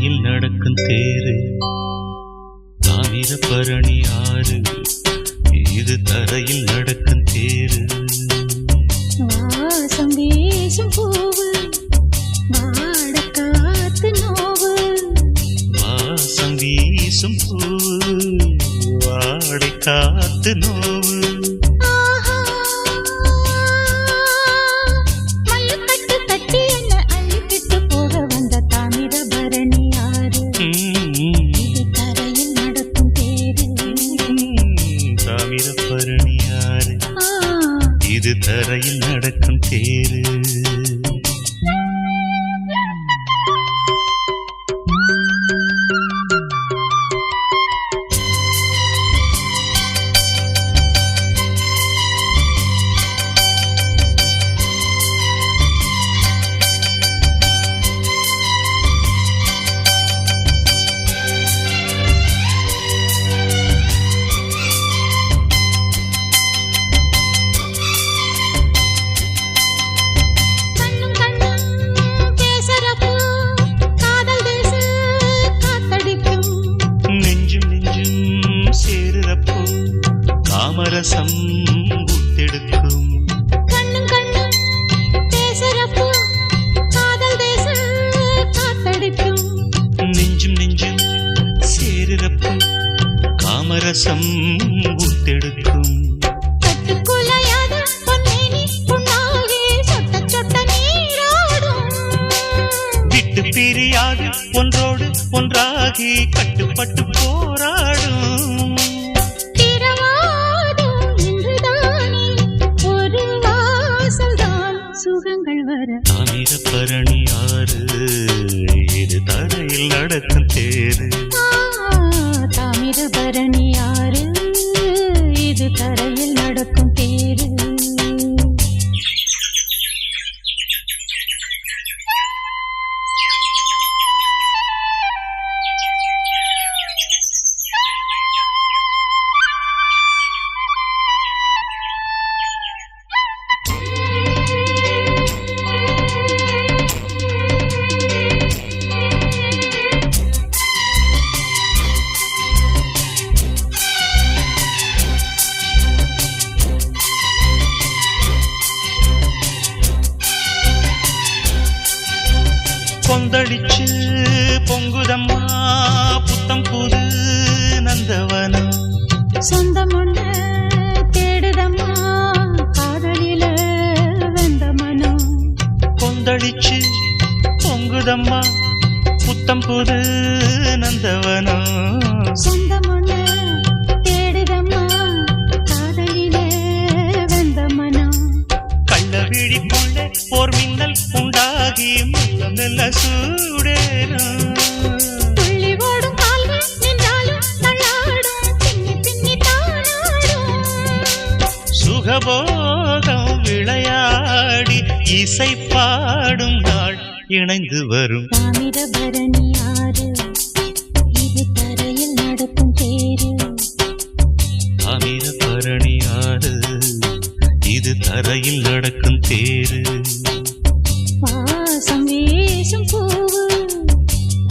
தரையில் நடக்கும் தேரு தாமிரபரணி ஆறு இது தரையில் நடக்கும் தேரு வாசம் வீசும் பூவு வாட காத்து நோவு வாசம் வீசும் பூவு வாட காத்து நோவு இது தரையில் நடக்கும் தேரு காமரசம் ஊத்தெடுக்கும் கண்ணும் கண்ணும் பேசறப்போ காதல் தேச காத்தடிக்கும் நெஞ்சும் நெஞ்சும் சேருறப்போ காமரசம் ஊத்தெடுக்கும் கட்டுக்குலையாத பொன்னேனி புண்ணாகி சொட்ட சொட்ட நீராடும் விட்டு பிரியாது ஒன்றோடு ஒன்றாகி கட்டுப்பட்டு போராடும் தாமிரபரணி ஆறு இது தரையில் நடக்கும் தேரு தாமிரபரணி ஆறு இது தரையில் நடக்கும் தேரு கொந்தளிச்சு பொங்குதம்மா புத்தம் புது நந்தவனம் சொந்தம் ஒண்ணு தேடுதம்மா காதலில வந்த மனம் கொந்தளிச்சு பொங்குதம்மா புத்தம் புது நந்தவனம் சொந்தம் ஒண்ணு தேடுதம்மா காதலில வந்த மனம் கள்ள விழிக்குள்ள போர் மின்னல் உண்டாகி மெல்ல சூடேறும் துள்ளி ஓடும் கால்கள் நின்றாலும் தள்ளாடும் பின்னி பின்னி தானாடும் சுகபோகம் விளையாடி இசை பாடும் நாள் இணைந்து வரும் தாமிரபரணி ஆறு இது தரையில் நடக்கும் தேரு தாமிரபரணி ஆறு இது தரையில் நடக்கும் தேரு வாசம் வீசும் பூவு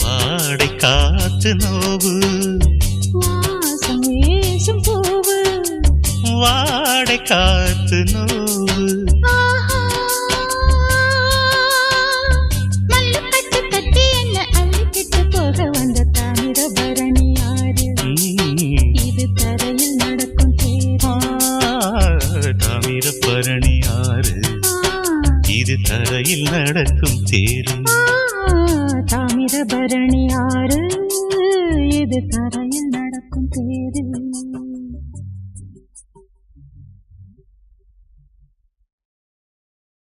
வாடை காத்து நோவு வாசம் வீசும் பூவு வாடை காத்து நோவு மல்லுக்கட்டு கட்டி என்ன அள்ளிக்கிட்டு போக வந்த தாமிரபரணி ஆறு இது தரையில் நடக்கும் தேரு தாமிரபரணி ஆறு இது தரையில் நடக்கும் தேரு தாமிரபரணி ஆறு இது தரையில் நடக்கும் தேரு